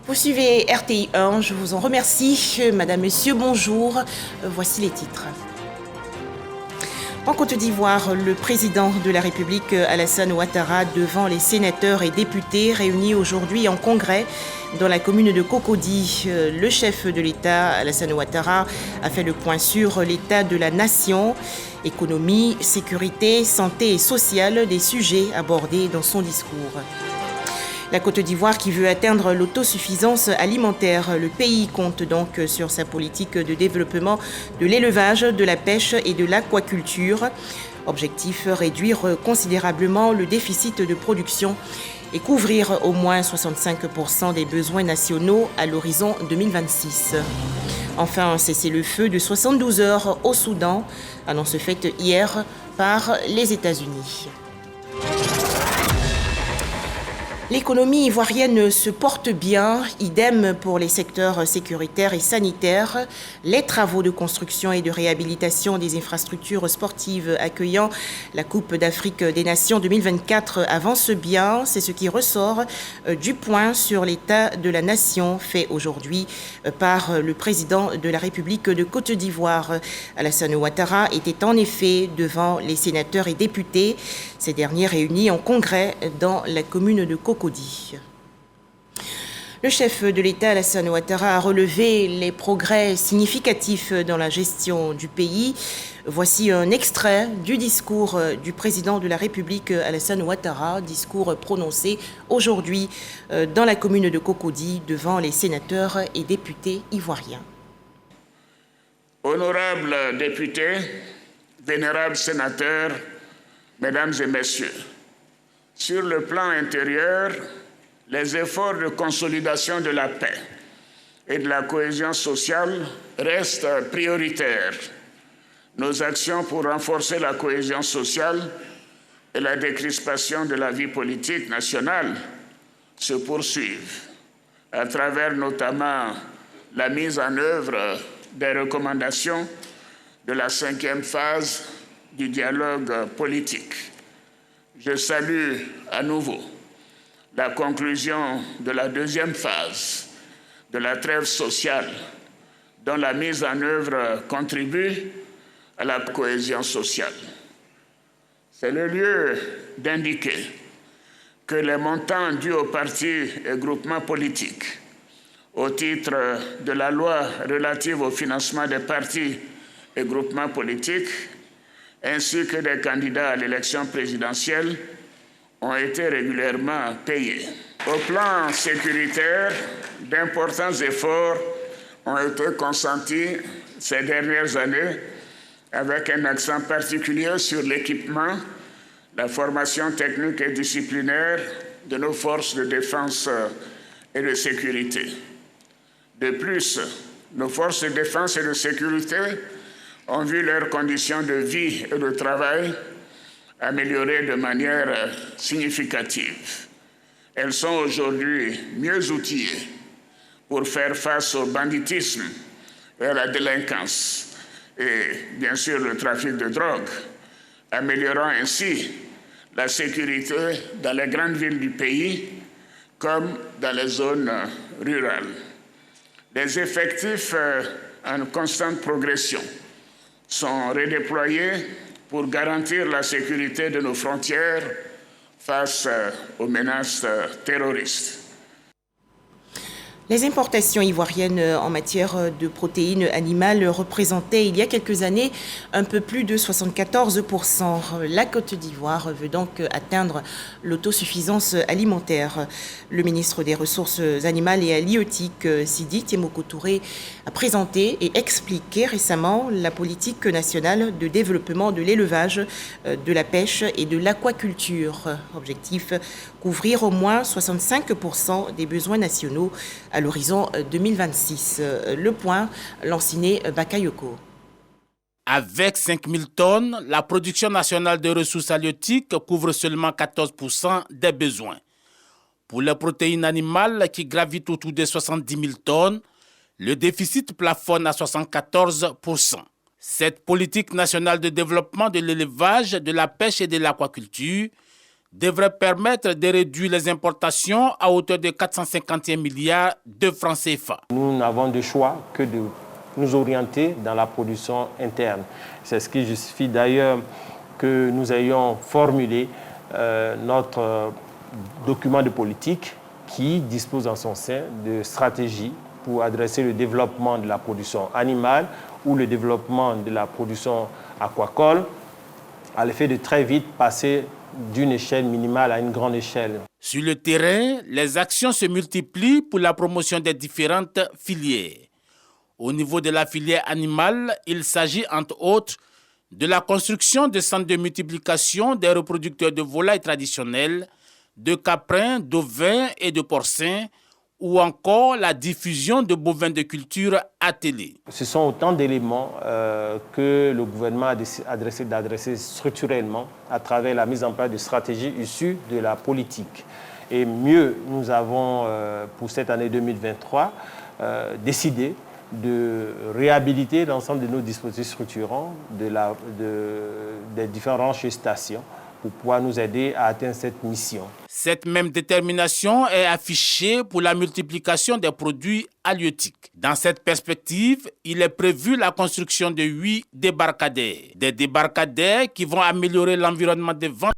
Vous suivez RTI 1, je vous en remercie. Madame, Messieurs, bonjour. Voici les titres. En Côte d'Ivoire, le président de la République, Alassane Ouattara, devant les sénateurs et députés réunis aujourd'hui en congrès dans la commune de Cocody. Le chef de l'État, Alassane Ouattara, a fait le point sur l'état de la nation, économie, sécurité, santé et sociale, des sujets abordés dans son discours. La Côte d'Ivoire qui veut atteindre l'autosuffisance alimentaire. Le pays compte donc sur sa politique de développement de l'élevage, de la pêche et de l'aquaculture. Objectif, réduire considérablement le déficit de production et couvrir au moins 65% des besoins nationaux à l'horizon 2026. Enfin, un cessez-le-feu de 72 heures au Soudan, annonce faite hier par les États-Unis. L'économie ivoirienne se porte bien, idem pour les secteurs sécuritaires et sanitaires. Les travaux de construction et de réhabilitation des infrastructures sportives accueillant la Coupe d'Afrique des Nations 2024 avancent bien. C'est ce qui ressort du point sur l'état de la nation fait aujourd'hui par le président de la République de Côte d'Ivoire. Alassane Ouattara était en effet devant les sénateurs et députés, ces derniers réunis en congrès dans la commune de Cocody. Le chef de l'État, Alassane Ouattara, a relevé les progrès significatifs dans la gestion du pays. Voici un extrait du discours du président de la République, Alassane Ouattara, discours prononcé aujourd'hui dans la commune de Cocody devant les sénateurs et députés ivoiriens. Honorables députés, vénérables sénateurs, mesdames et messieurs, sur le plan intérieur, les efforts de consolidation de la paix et de la cohésion sociale restent prioritaires. Nos actions pour renforcer la cohésion sociale et la décrispation de la vie politique nationale se poursuivent, à travers notamment la mise en œuvre des recommandations de la 5e phase du dialogue politique. Je salue à nouveau la conclusion de la 2e phase de la trêve sociale, dont la mise en œuvre contribue à la cohésion sociale. C'est le lieu d'indiquer que les montants dus aux partis et groupements politiques au titre de la loi relative au financement des partis et groupements politiques ainsi que des candidats à l'élection présidentielle ont été régulièrement payés. Au plan sécuritaire, d'importants efforts ont été consentis ces dernières années avec un accent particulier sur l'équipement, la formation technique et disciplinaire de nos forces de défense et de sécurité. De plus, nos forces de défense et de sécurité ont vu leurs conditions de vie et de travail améliorées de manière significative. Elles sont aujourd'hui mieux outillées pour faire face au banditisme et à la délinquance et bien sûr le trafic de drogue, améliorant ainsi la sécurité dans les grandes villes du pays comme dans les zones rurales. Les effectifs en constante progression sont redéployés pour garantir la sécurité de nos frontières face aux menaces terroristes. Les importations ivoiriennes en matière de protéines animales représentaient il y a quelques années un peu plus de 74%. La Côte d'Ivoire veut donc atteindre l'autosuffisance alimentaire. Le ministre des Ressources animales et halieutiques, Sidi Temoko Touré, a présenté et expliqué récemment la politique nationale de développement de l'élevage, de la pêche et de l'aquaculture. Objectif, couvrir au moins 65% des besoins nationaux à l'horizon 2026. Le point, Lanciné Bakayoko. Avec 5000 tonnes, la production nationale de ressources halieutiques couvre seulement 14% des besoins. Pour les protéines animales qui gravitent autour de 70 000 tonnes, le déficit plafonne à 74%. Cette politique nationale de développement de l'élevage, de la pêche et de l'aquaculture devrait permettre de réduire les importations à hauteur de 451 milliards de francs CFA. Nous n'avons de choix que de nous orienter dans la production interne. C'est ce qui justifie d'ailleurs que nous ayons formulé notre document de politique qui dispose en son sein de stratégies pour adresser le développement de la production animale ou le développement de la production aquacole, à l'effet de très vite passer d'une échelle minimale à une grande échelle. Sur le terrain, les actions se multiplient pour la promotion des différentes filières. Au niveau de la filière animale, il s'agit entre autres de la construction de centres de multiplication des reproducteurs de volailles traditionnels, de caprins, d'ovins et de porcins, ou encore la diffusion de bovins de culture attelés. Ce sont autant d'éléments que le gouvernement a décidé d'adresser structurellement à travers la mise en place de stratégies issues de la politique. Et mieux, nous avons, pour cette année 2023, décidé de réhabiliter l'ensemble de nos dispositifs structurants des différentes stations pour pouvoir nous aider à atteindre cette mission. Cette même détermination est affichée pour la multiplication des produits halieutiques. Dans cette perspective, il est prévu la construction de 8 débarcadères. Des débarcadères qui vont améliorer l'environnement de vente